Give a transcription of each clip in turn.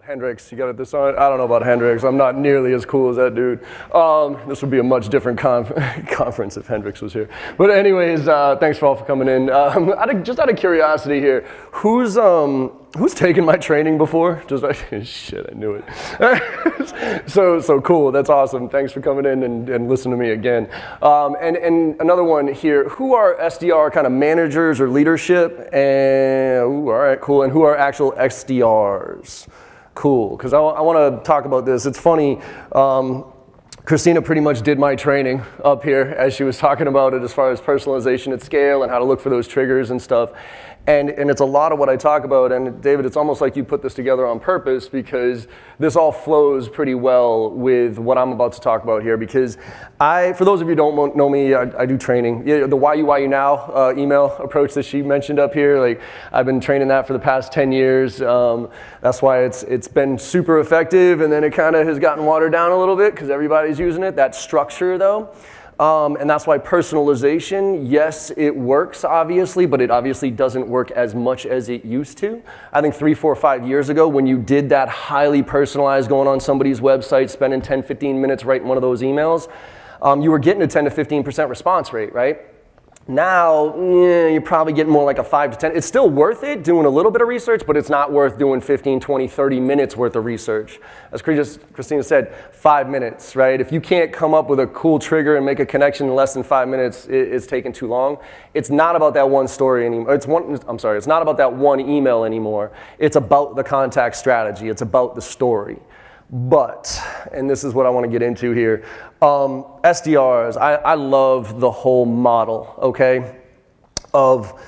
Hendrix, you got this on? I don't know about Hendrix. I'm not nearly as cool as that dude. This would be a much different conference if Hendrix was here. But anyways, thanks for all for coming in. Just out of curiosity here, who's taken my training before? Shit, I knew it. so cool. That's awesome. Thanks for coming in and listening to me again. And another one here. Who are SDR kind of managers or leadership? And all right, cool. And who are actual SDRs? Cool, because I want to talk about this. It's funny, Christina pretty much did my training up here as she was talking about it as far as personalization at scale and how to look for those triggers and stuff. And it's a lot of what I talk about. And David, it's almost like you put this together on purpose because this all flows pretty well with what I'm about to talk about here. Because for those of you who don't know me, I do training. The Why You Now email approach that she mentioned up here, like I've been training that for the past 10 years. That's why it's been super effective. And then it kind of has gotten watered down a little bit because everybody's using it. That structure though. And that's why personalization, yes, it works obviously, but it obviously doesn't work as much as it used to. I think 3, 4, 5 years ago when you did that highly personalized, going on somebody's website, spending 10, 15 minutes writing one of those emails, you were getting a 10 to 15% response rate, right? Now, you're probably getting more like a 5 to 10. It's still worth it doing a little bit of research, but it's not worth doing 15, 20, 30 minutes worth of research. As Christina said, 5 minutes, right? If you can't come up with a cool trigger and make a connection in less than 5 minutes, it's taking too long. It's not about that one story anymore. It's not about that one email anymore. It's about the contact strategy. It's about the story. But, and this is what I want to get into here, SDRs, I love the whole model, okay, of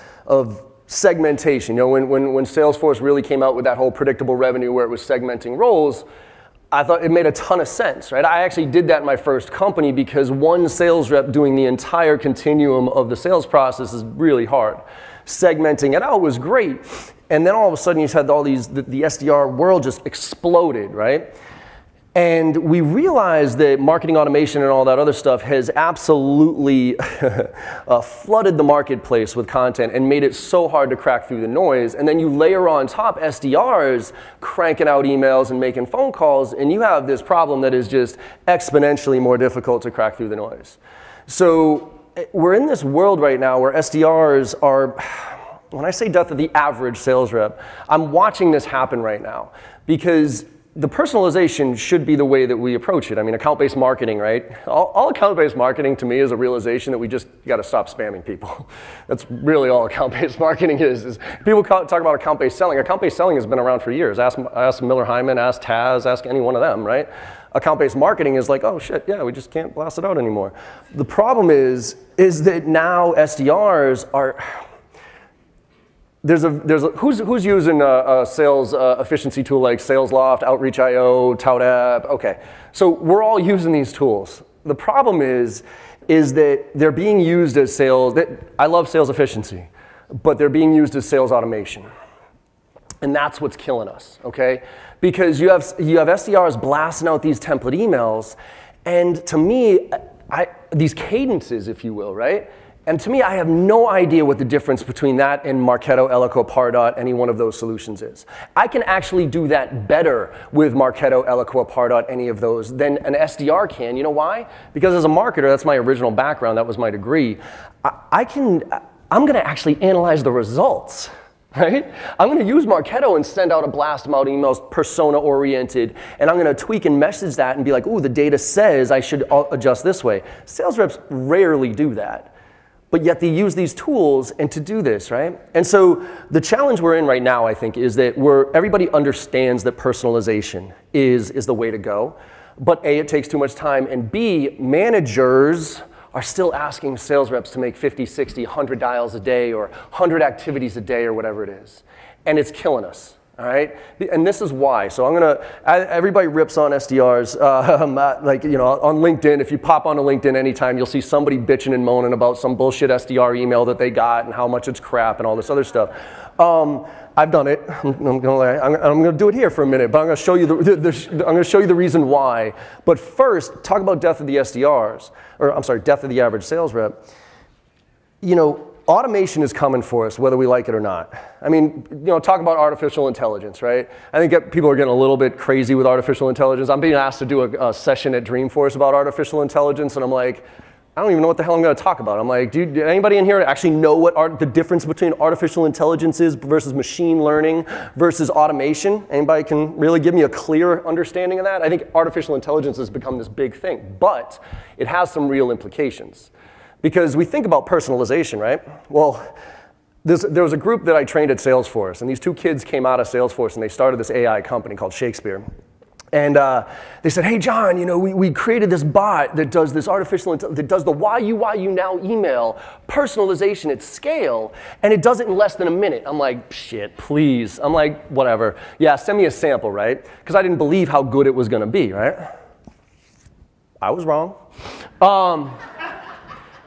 segmentation. You know, when Salesforce really came out with that whole predictable revenue where it was segmenting roles, I thought it made a ton of sense, right? I actually did that in my first company because one sales rep doing the entire continuum of the sales process is really hard. Segmenting it out was great. And then all of a sudden you had all these, the SDR world just exploded, right? And we realized that marketing automation and all that other stuff has absolutely flooded the marketplace with content and made it so hard to crack through the noise. And then you layer on top SDRs cranking out emails and making phone calls, and you have this problem that is just exponentially more difficult to crack through the noise. So we're in this world right now where SDRs are, when I say death of the average sales rep, I'm watching this happen right now because the personalization should be the way that we approach it. I mean, account-based marketing, right? All account-based marketing to me is a realization that we just got to stop spamming people. That's really all account-based marketing is people talk about account-based selling. Account-based selling has been around for years. Ask Miller Hyman, ask Taz, ask any one of them, right? Account-based marketing is like, oh shit, yeah, we just can't blast it out anymore. The problem is that now SDRs are, who's using a sales efficiency tool like SalesLoft, Outreach.io, ToutApp? Okay, so we're all using these tools. The problem is that they're being used as sales. I love sales efficiency, but they're being used as sales automation, and that's what's killing us. Okay, because you have SDRs blasting out these template emails, and to me, these cadences, if you will, right? And to me, I have no idea what the difference between that and Marketo, Eloqua, Pardot, any one of those solutions is. I can actually do that better with Marketo, Eloqua, Pardot, any of those than an SDR can. You know why? Because as a marketer, that's my original background, that was my degree. I'm gonna actually analyze the results, right? I'm gonna use Marketo and send out a blast them out emails, persona-oriented, and I'm gonna tweak and message that and be like, ooh, the data says I should adjust this way. Sales reps rarely do that. But yet they use these tools and to do this, right? And so the challenge we're in right now, I think, is that everybody understands that personalization is the way to go. But A, it takes too much time, and B, managers are still asking sales reps to make 50, 60, 100 dials a day or 100 activities a day or whatever it is. And it's killing us. All right, and this is why. So everybody rips on SDRs, like, you know, on LinkedIn. If you pop onto LinkedIn anytime, you'll see somebody bitching and moaning about some bullshit SDR email that they got and how much it's crap and all this other stuff. I've done it. I'm gonna do it here for a minute, but I'm gonna show you the reason why. But first, talk about death of the SDRs, or I'm sorry, death of the average sales rep. You know, automation is coming for us, whether we like it or not. I mean, talk about artificial intelligence, right? I think people are getting a little bit crazy with artificial intelligence. I'm being asked to do a session at Dreamforce about artificial intelligence, and I'm like, I don't even know what the hell I'm going to talk about. I'm like, did anybody in here actually know what the difference between artificial intelligence is versus machine learning versus automation? Anybody can really give me a clear understanding of that? I think artificial intelligence has become this big thing, but it has some real implications. Because we think about personalization, right? Well, there was a group that I trained at Salesforce, and these two kids came out of Salesforce, and they started this AI company called Shakespeare. And they said, hey, John, we created this bot that does this that does the why you now email personalization at scale, and it does it in less than a minute. I'm like, shit, please. I'm like, whatever. Yeah, send me a sample, right? Because I didn't believe how good it was going to be, right? I was wrong.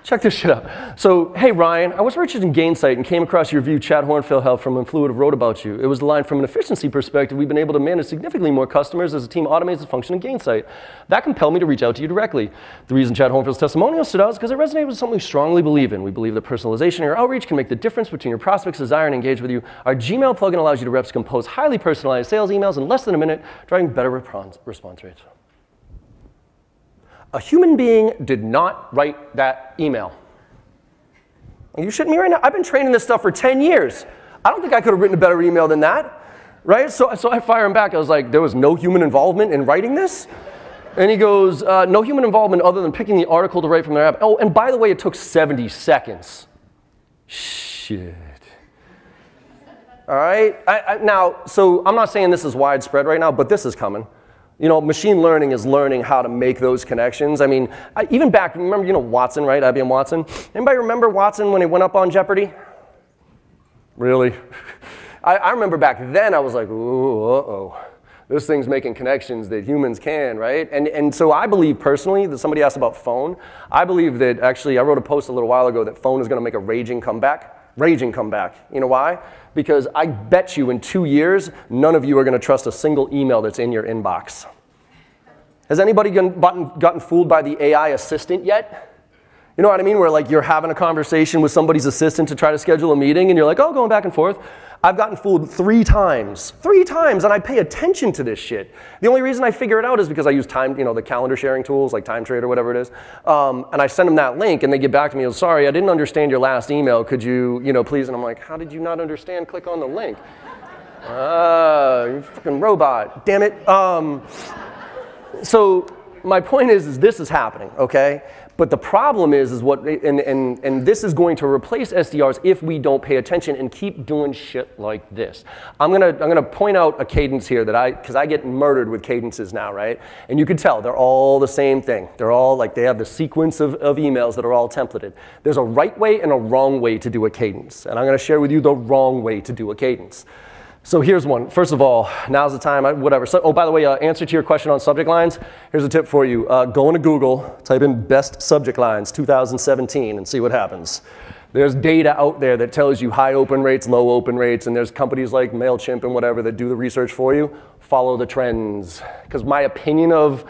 Check this shit out. So, hey Ryan, I was researching Gainsight and came across your review Chad Hornfield from Influitive wrote about you. It was the line, from an efficiency perspective, we've been able to manage significantly more customers as the team automates the function in Gainsight. That compelled me to reach out to you directly. The reason Chad Hornfield's testimonial stood out is because it resonated with something we strongly believe in. We believe that personalization in your outreach can make the difference between your prospects' desire and engage with you. Our Gmail plugin allows you to reps compose highly personalized sales emails in less than a minute, driving better response rates. A human being did not write that email. Are you shitting me right now? I've been training this stuff for 10 years. I don't think I could have written a better email than that, right? So I fire him back. I was like, there was no human involvement in writing this? And he goes, no human involvement other than picking the article to write from their app. Oh, and by the way, it took 70 seconds. Shit. All right? Now, so I'm not saying this is widespread right now, but this is coming. Machine learning is learning how to make those connections. I mean, even back, remember, Watson, right? IBM Watson. Anybody remember Watson when it went up on Jeopardy? Really? I remember back then I was like, ooh, uh-oh. This thing's making connections that humans can, right? And so I believe personally that somebody asked about phone. I believe that actually, I wrote a post a little while ago that phone is going to make a raging comeback. Raging comeback. You know why? Because I bet you in 2 years, none of you are going to trust a single email that's in your inbox. Has anybody gotten fooled by the AI assistant yet? You know what I mean? Where like you're having a conversation with somebody's assistant to try to schedule a meeting, and you're like, oh, going back and forth. I've gotten fooled 3 times. 3 times, and I pay attention to this shit. The only reason I figure it out is because I use time, the calendar sharing tools like TimeTrade or whatever it is. And I send them that link, and they get back to me, sorry, I didn't understand your last email. Could you, please? And I'm like, how did you not understand? Click on the link. You fucking robot. Damn it. So my point is this is happening, okay? But the problem is what, and this is going to replace SDRs if we don't pay attention and keep doing shit like this. I'm gonna point out a cadence here because I get murdered with cadences now, right? And you can tell they're all the same thing. They're all like, they have the sequence of emails that are all templated. There's a right way and a wrong way to do a cadence. And I'm gonna share with you the wrong way to do a cadence. So here's one. First of all, now's the time, whatever. So, oh, by the way, answer to your question on subject lines, here's a tip for you. Go into Google, type in best subject lines 2017 and see what happens. There's data out there that tells you high open rates, low open rates, and there's companies like MailChimp and whatever that do the research for you. Follow the trends. Because my opinion of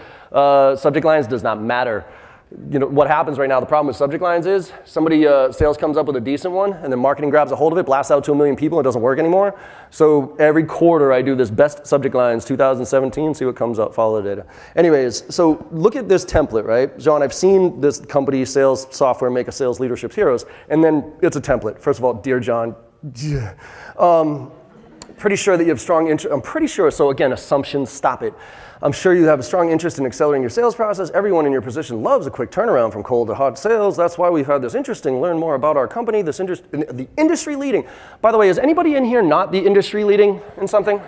subject lines does not matter. What happens right now, the problem with subject lines is somebody, sales comes up with a decent one, and then marketing grabs a hold of it, blasts out to 1 million people, and it doesn't work anymore. So every quarter I do this best subject lines 2017, see what comes up, follow the data. Anyways, so look at this template, right? John, I've seen this company, sales software, make a sales leadership heroes, and then it's a template. First of all, dear John, pretty sure that you have strong interest, I'm pretty sure, so again, assumptions, stop it. I'm sure you have a strong interest in accelerating your sales process. Everyone in your position loves a quick turnaround from cold to hot sales. That's why we've had this interesting learn more about our company, the industry leading. By the way, is anybody in here not the industry leading in something?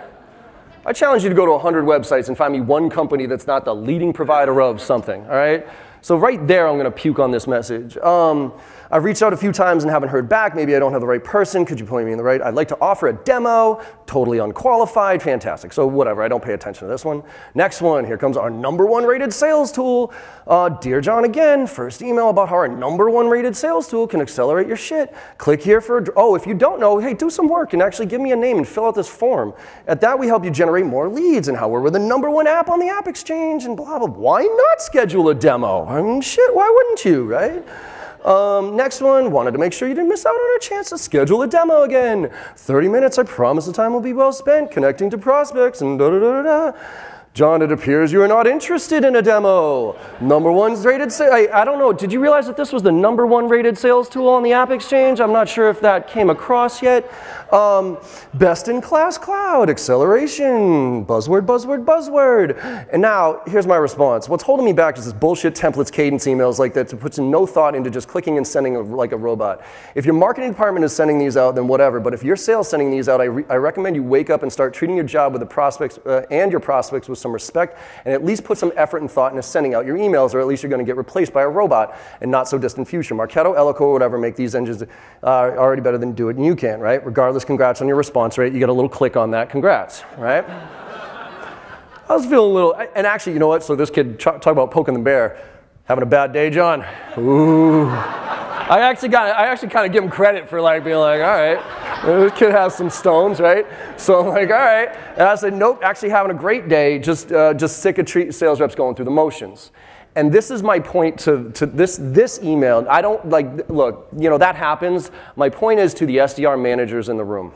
I challenge you to go to 100 websites and find me one company that's not the leading provider of something, all right? So right there, I'm gonna puke on this message. I've reached out a few times and haven't heard back. Maybe I don't have the right person. Could you point me in the right? I'd like to offer a demo. Totally unqualified. Fantastic. So whatever, I don't pay attention to this one. Next one, here comes our #1 rated sales tool. Dear John again, first email about how our #1 rated sales tool can accelerate your shit. Click here for, if you don't know, hey, do some work and actually give me a name and fill out this form. At that, we help you generate more leads and how we're the #1 app on the App Exchange and blah, blah. Why not schedule a demo? I mean, shit, why wouldn't you, right? Next one, wanted to make sure you didn't miss out on a chance to schedule a demo again. 30 minutes, I promise the time will be well spent connecting to prospects and da-da-da-da-da. John, it appears you are not interested in a demo. #1 rated I don't know, did you realize that this was the #1 rated sales tool on the App Exchange? I'm not sure if that came across yet. Best in class cloud, acceleration, buzzword, buzzword, buzzword. And now, here's my response. What's holding me back is this bullshit templates cadence emails like that to put no thought into just clicking and sending like a robot. If your marketing department is sending these out, then whatever. But if your sales sending these out, I recommend you wake up and start treating your job with the prospects and your prospects with some respect, and at least put some effort and thought into sending out your emails, or at least you're going to get replaced by a robot in not so distant future. Marketo, Eloquo, whatever, make these engines already better than do it, and you can, right? Regardless, congrats on your response rate. You get a little click on that. Congrats, right? I was feeling a little, and actually, you know what? So this kid, talk about poking the bear. Having a bad day, John? Ooh. I actually kind of give him credit for like being like, all right, this kid has some stones, right? So I'm like, all right. And I said, nope, actually having a great day, just sick of sales reps going through the motions. And this is my point to this email. I don't like, look, you know, that happens. My point is to the SDR managers in the room.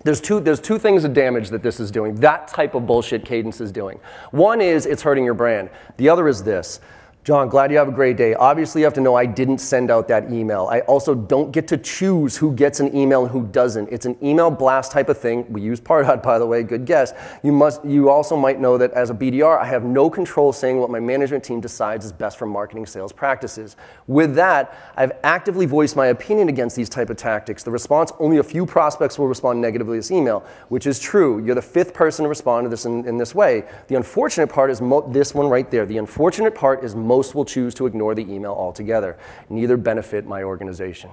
There's two things of damage that this is doing, that type of bullshit cadence is doing. One is it's hurting your brand. The other is this. John, glad you have a great day. Obviously, you have to know I didn't send out that email. I also don't get to choose who gets an email and who doesn't. It's an email blast type of thing. We use Pardot, by the way, good guess. You also might know that as a BDR, I have no control saying what my management team decides is best for marketing sales practices. With that, I've actively voiced my opinion against these type of tactics. The response, only a few prospects will respond negatively to this email, which is true. You're the 5th person to respond to this in this way. The unfortunate part is this one right there. The unfortunate part is most will choose to ignore the email altogether. Neither benefit my organization.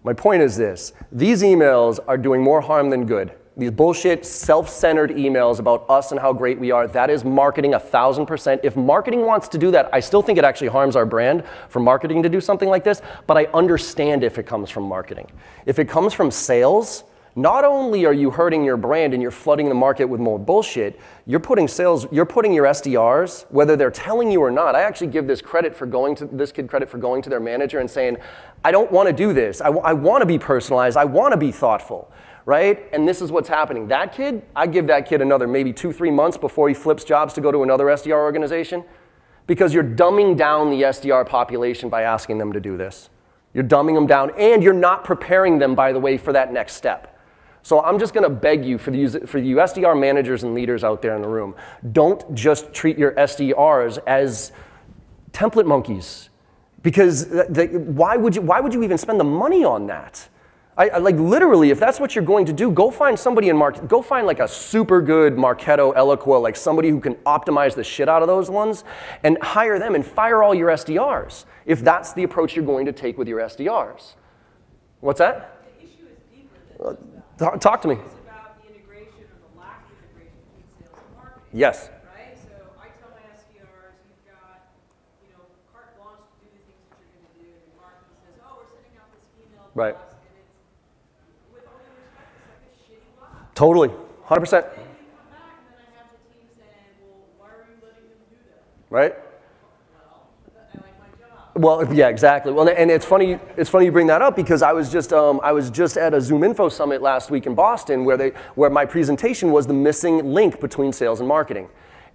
My point is this. These emails are doing more harm than good. These bullshit, self-centered emails about us and how great we are, that is marketing 1,000%. If marketing wants to do that, I still think it actually harms our brand for marketing to do something like this, but I understand if it comes from marketing. If it comes from sales, not only are you hurting your brand and you're flooding the market with more bullshit, you're putting your SDRs, whether they're telling you or not. I actually give this kid credit for going to their manager and saying, I don't want to do this. I want to be personalized. I want to be thoughtful, right? And this is what's happening. That kid, I give that kid another maybe 2-3 months before he flips jobs to go to another SDR organization, because you're dumbing down the SDR population by asking them to do this. You're dumbing them down, and you're not preparing them, by the way, for that next step. So I'm just going to beg you, for you SDR managers and leaders out there in the room, don't just treat your SDRs as template monkeys. Because why would you even spend the money on that? Like literally, if that's what you're going to do, go find somebody go find like a super good Marketo, Eloquo, like somebody who can optimize the shit out of those ones, and hire them and fire all your SDRs, if that's the approach you're going to take with your SDRs. What's that? The issue is deeper than Talk to me. It's about the integration or the lack of integration between sales and marketing. Yes. Right? So I tell my SDRs, you've got, carte blanche to do the things that you're going to do, and marketing says, oh, we're sending out this email Right. blast, and it's, with all due respect, it's like a shitty blast. Totally. 100%. And then you come back, and then I have the team saying, well, why are you letting them do that? Right. I like my job. Well, yeah, exactly. Well, and it's funny you bring that up, because I was just at a Zoom Info Summit last week in Boston where my presentation was the missing link between sales and marketing.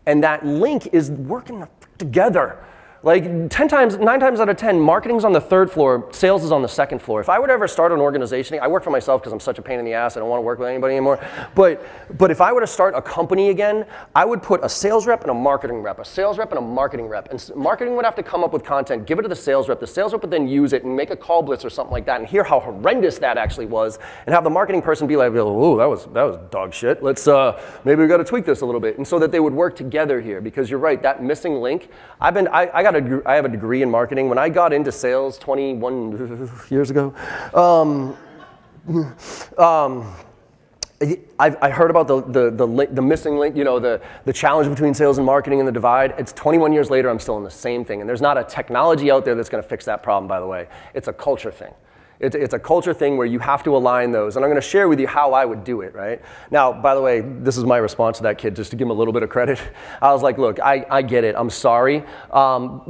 And that link is working together. Like 9 times out of 10, marketing's on the 3rd floor, sales is on the 2nd floor. If I were to ever start an organization, I work for myself because I'm such a pain in the ass, I don't want to work with anybody anymore. But if I were to start a company again, I would put a sales rep and a marketing rep, a sales rep and a marketing rep. And marketing would have to come up with content, give it to the sales rep would then use it and make a call blitz or something like that and hear how horrendous that actually was, and have the marketing person be like, oh, that was dog shit. Let's, maybe we got to tweak this a little bit. And so that they would work together here, because you're right, that missing link, I have a degree in marketing. When I got into sales 21 years ago, I heard about the missing link, the challenge between sales and marketing and the divide. It's 21 years later, I'm still in the same thing. And there's not a technology out there that's going to fix that problem, by the way. It's a culture thing. It's a culture thing where you have to align those. And I'm going to share with you how I would do it, right? Now, by the way, this is my response to that kid, just to give him a little bit of credit. I was like, look, I get it. I'm sorry.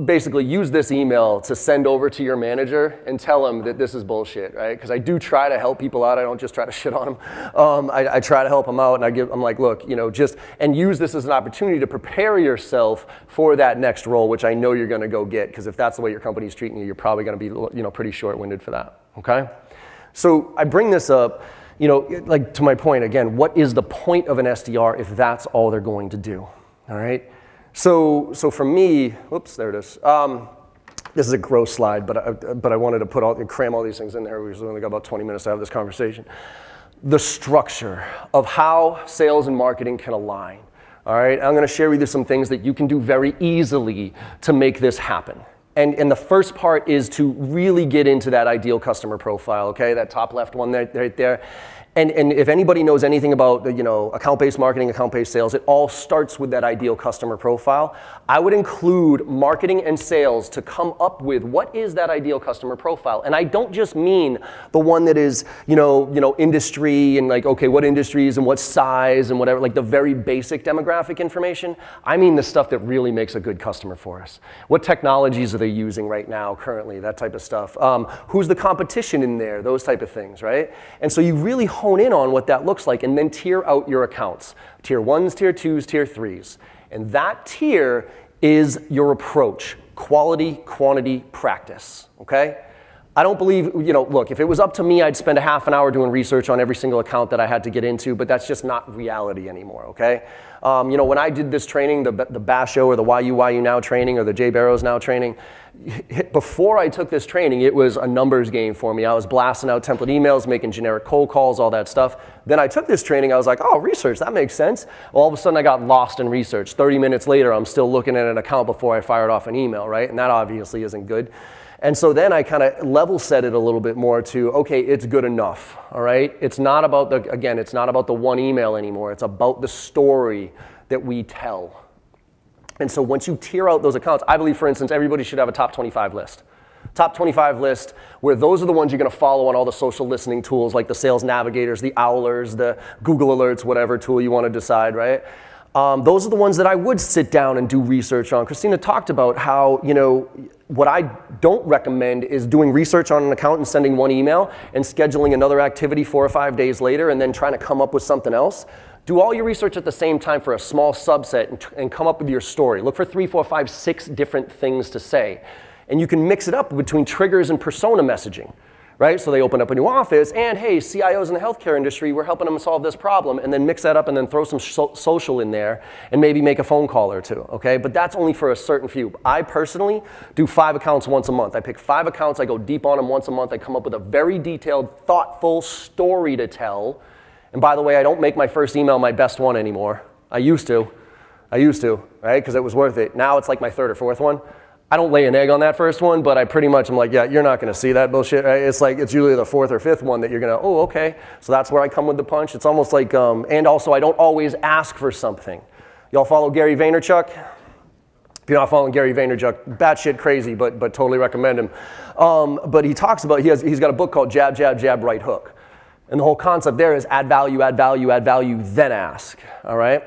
Basically, use this email to send over to your manager and tell him that this is bullshit, right? Because I do try to help people out. I don't just try to shit on them. I try to help them out, and I'm like, look, and use this as an opportunity to prepare yourself for that next role, which I know you're going to go get, because if that's the way your company's treating you, you're probably going to be, pretty short-winded for that. Okay? So I bring this up, like to my point again, what is the point of an SDR if that's all they're going to do? All right? So for me, whoops, there it is. This is a gross slide, but I wanted to cram all these things in there. We've only got about 20 minutes to have this conversation. The structure of how sales and marketing can align. All right? I'm going to share with you some things that you can do very easily to make this happen. And the first part is to really get into that ideal customer profile, okay? That top left one right there. And if anybody knows anything about account-based marketing, account-based sales, it all starts with that ideal customer profile. I would include marketing and sales to come up with what is that ideal customer profile. And I don't just mean the one that is, industry and like, okay, what industries and what size and whatever, like the very basic demographic information. I mean the stuff that really makes a good customer for us. What technologies are they using right now, currently, that type of stuff. Who's the competition in there, those type of things, right? And so you really hone in on what that looks like and then tier out your accounts. Tier 1s, Tier 2s, Tier 3s. And that tier is your approach. Quality, quantity, practice, okay? I don't believe, look, if it was up to me, I'd spend a half an hour doing research on every single account that I had to get into, but that's just not reality anymore, okay? When I did this training, the Basho or the YU Now training or the J Barrows Now training, before I took this training, it was a numbers game for me. I was blasting out template emails, making generic cold calls, all that stuff. Then I took this training, I was like, oh, research, that makes sense. All of a sudden I got lost in research. 30 minutes later, I'm still looking at an account before I fired off an email, right? And that obviously isn't good. And so then I kind of level set it a little bit more to, okay, it's good enough, all right? It's not about it's not about the one email anymore. It's about the story that we tell. And so once you tier out those accounts, I believe, for instance, everybody should have a top 25 list. Top 25 list where those are the ones you're going to follow on all the social listening tools like the Sales Navigators, the Owlers, the Google Alerts, whatever tool you want to decide, right? Those are the ones that I would sit down and do research on. Christina talked about how, what I don't recommend is doing research on an account and sending one email and scheduling another activity 4 or 5 days later and then trying to come up with something else. Do all your research at the same time for a small subset and come up with your story. Look for 3, 4, 5, 6 different things to say. And you can mix it up between triggers and persona messaging. Right? So they open up a new office, and hey, CIOs in the healthcare industry, we're helping them solve this problem, and then mix that up and then throw some social in there and maybe make a phone call or two, okay? But that's only for a certain few. I personally do 5 accounts once a month. I pick 5 accounts, I go deep on them once a month, I come up with a very detailed, thoughtful story to tell. And by the way, I don't make my first email my best one anymore. I used to, right? Because it was worth it. Now it's like my 3rd or 4th one. I don't lay an egg on that first one, but I pretty much am like, yeah, you're not going to see that bullshit. Right? It's like, it's usually the 4th or 5th one that you're going to, oh, okay. So that's where I come with the punch. It's almost like, and also I don't always ask for something. Y'all follow Gary Vaynerchuk? If you're not following Gary Vaynerchuk, batshit crazy, but totally recommend him. But he talks about, he's got a book called Jab, Jab, Jab, Right Hook. And the whole concept there is add value, add value, add value, then ask, all right?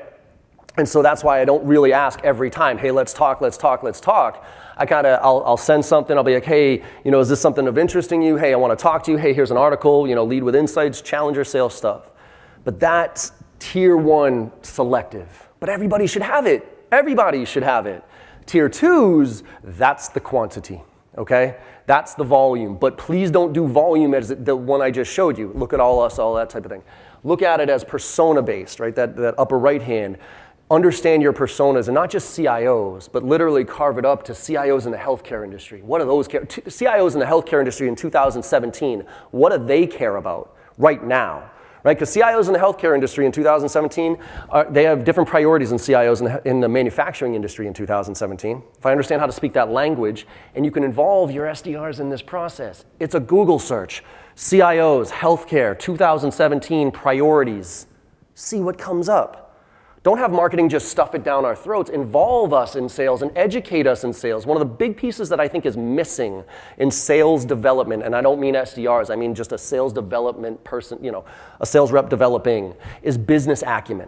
And so that's why I don't really ask every time, hey, let's talk, let's talk, let's talk. I'll send something, I'll be like, hey, is this something of interest in you? Hey, I want to talk to you. Hey, here's an article, lead with insights, challenger sales stuff. But that's tier 1 selective. But everybody should have it. Everybody should have it. Tier 2s, that's the quantity, okay? That's the volume. But please don't do volume as the one I just showed you. Look at all that type of thing. Look at it as persona-based, right? That upper right hand. Understand your personas, and not just CIOs, but literally carve it up to CIOs in the healthcare industry. What do those CIOs in the healthcare industry in 2017, what do they care about right now? Right? Because CIOs in the healthcare industry in 2017, they have different priorities than CIOs in the manufacturing industry in 2017. If I understand how to speak that language, and you can involve your SDRs in this process, it's a Google search. CIOs, healthcare, 2017 priorities. See what comes up. Don't have marketing just stuff it down our throats. Involve us in sales and educate us in sales. One of the big pieces that I think is missing in sales development, and I don't mean SDRs, I mean just a sales development person, a sales rep developing, is business acumen.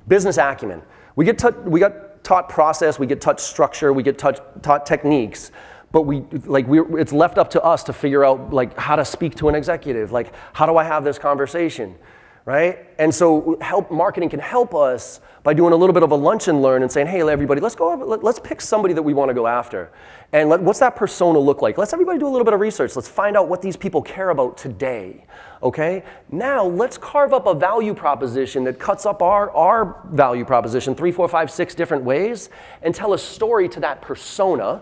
Business acumen. We got taught process, we get taught structure, we get taught techniques, but it's left up to us to figure out how to speak to an executive, how do I have this conversation, right? And so marketing can help us by doing a little bit of a lunch and learn and saying, hey, everybody, let's pick somebody that we want to go after. And what's that persona look like? Let's everybody do a little bit of research. Let's find out what these people care about today, okay? Now, let's carve up a value proposition that cuts up our value proposition 3, 4, 5, 6 different ways and tell a story to that persona.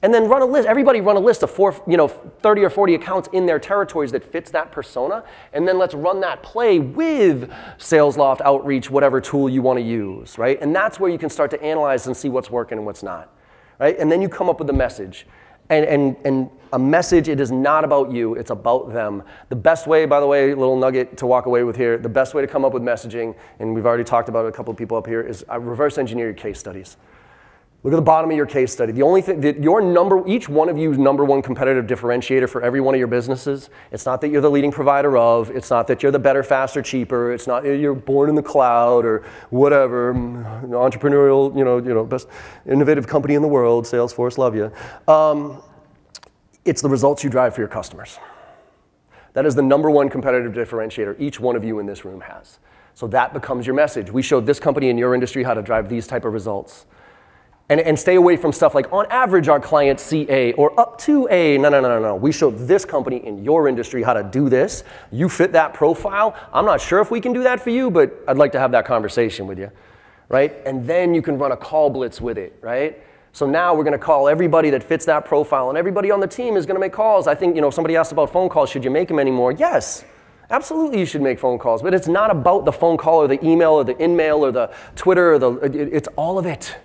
And then run a list. Everybody run a list of 30 or 40 accounts in their territories that fits that persona. And then let's run that play with SalesLoft, Outreach, whatever tool you want to use, right? And that's where you can start to analyze and see what's working and what's not, right? And then you come up with a message. And a message, it is not about you, it's about them. The best way, by the way, little nugget to walk away with here, the best way to come up with messaging, and we've already talked about it, a couple of people up here, is reverse engineer your case studies. Look at the bottom of your case study. The only thing that each one of you's number one competitive differentiator for every one of your businesses, it's not that you're the leading provider of, it's not that you're the better, faster, cheaper, it's not you're born in the cloud or whatever, entrepreneurial, best innovative company in the world, Salesforce, love you. It's the results you drive for your customers. That is the number one competitive differentiator each one of you in this room has. So that becomes your message. We showed this company in your industry how to drive these type of results. And stay away from stuff like, on average, our clients see A, or up to A. No. We showed this company in your industry how to do this. You fit that profile. I'm not sure if we can do that for you, but I'd like to have that conversation with you, right? And then you can run a call blitz with it, right? So now we're going to call everybody that fits that profile, and everybody on the team is going to make calls. I think, somebody asked about phone calls. Should you make them anymore? Yes. Absolutely, you should make phone calls, but it's not about the phone call or the email or the in-mail or the Twitter it's all of it.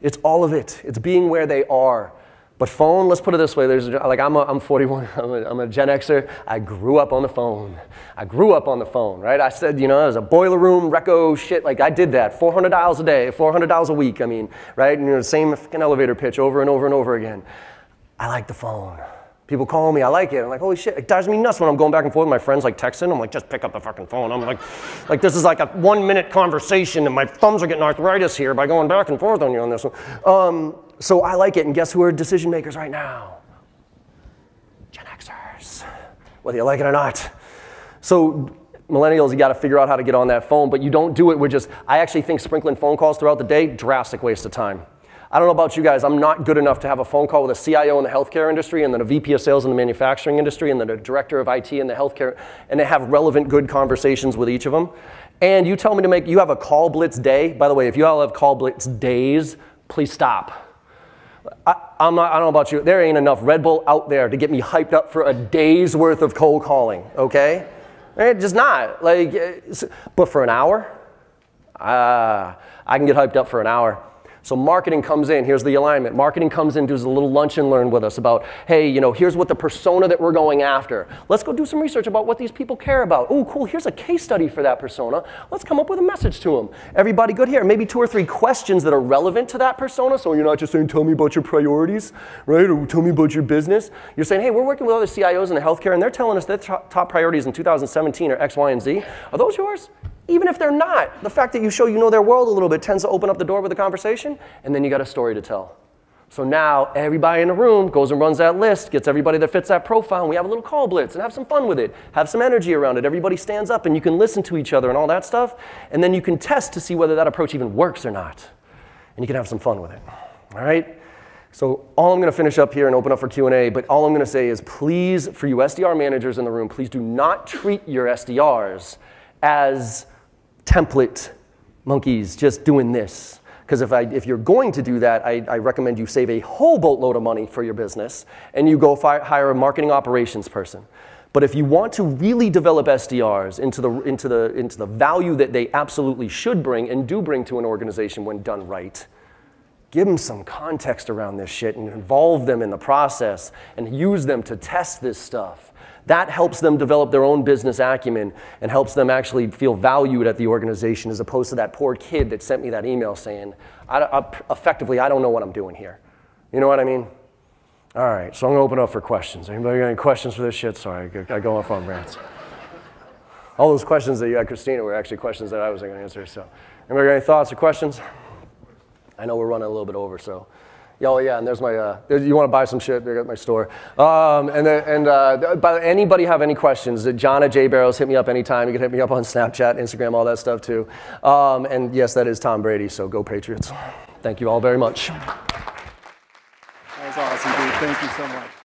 It's all of it. It's being where they are. But phone, let's put it this way. I'm 41. I'm a Gen Xer. I grew up on the phone. Right? I said, it was a boiler room, reco shit. I did that. 400 dials a day, 400 dials a week. Right? And the same fucking elevator pitch over and over and over again. I like the phone. People call me, I like it. I'm like, holy shit, it drives me nuts when I'm going back and forth with my friends, texting. I'm like, just pick up the fucking phone. I'm like this is like a 1-minute conversation and my thumbs are getting arthritis here by going back and forth on you on this one. So I like it, and guess who are decision makers right now? Gen Xers, whether you like it or not. So millennials, you gotta figure out how to get on that phone, but you don't do it with I actually think sprinkling phone calls throughout the day, drastic waste of time. I don't know about you guys, I'm not good enough to have a phone call with a CIO in the healthcare industry and then a VP of sales in the manufacturing industry and then a director of IT in the healthcare, and they have relevant, good conversations with each of them. And you tell me you have a call blitz day. By the way, if you all have call blitz days, please stop. I don't know about you, there ain't enough Red Bull out there to get me hyped up for a day's worth of cold calling, okay? It's just not. But for an hour, I can get hyped up for an hour. So marketing comes in, here's the alignment. Marketing comes in, does a little lunch and learn with us about, hey, here's what the persona that we're going after. Let's go do some research about what these people care about. Oh, cool, here's a case study for that persona. Let's come up with a message to them. Everybody good here? Maybe 2 or 3 questions that are relevant to that persona, so you're not just saying, tell me about your priorities, right? Or tell me about your business. You're saying, hey, we're working with other CIOs in the healthcare, and they're telling us their top priorities in 2017 are X, Y, and Z. Are those yours? Even if they're not, the fact that you show you know their world a little bit tends to open up the door with a conversation, and then you got a story to tell. So now everybody in the room goes and runs that list, gets everybody that fits that profile, and we have a little call blitz and have some fun with it. Have some energy around it. Everybody stands up and you can listen to each other and all that stuff, and then you can test to see whether that approach even works or not. And you can have some fun with it. All right? So all I'm going to finish up here and open up for Q&A, but all I'm going to say is please, for you SDR managers in the room, please do not treat your SDRs as template monkeys just doing this. Because if you're going to do that, I recommend you save a whole boatload of money for your business and you go hire a marketing operations person. But if you want to really develop SDRs into the value that they absolutely should bring and do bring to an organization when done right, give them some context around this shit and involve them in the process and use them to test this stuff. That helps them develop their own business acumen and helps them actually feel valued at the organization, as opposed to that poor kid that sent me that email saying, effectively, I don't know what I'm doing here. You know what I mean? All right, so I'm going to open up for questions. Anybody got any questions for this shit? Sorry, I go off on rants. All those questions that you had, Christina, were actually questions that I was going to answer. So, anybody got any thoughts or questions? I know we're running a little bit over, so. Oh yeah, and there's my, you want to buy some shit, they're at my store. But anybody have any questions, John at J Barrows, hit me up anytime. You can hit me up on Snapchat, Instagram, all that stuff too. And yes, that is Tom Brady, so go Patriots. Thank you all very much. That was awesome, dude. Thank you so much.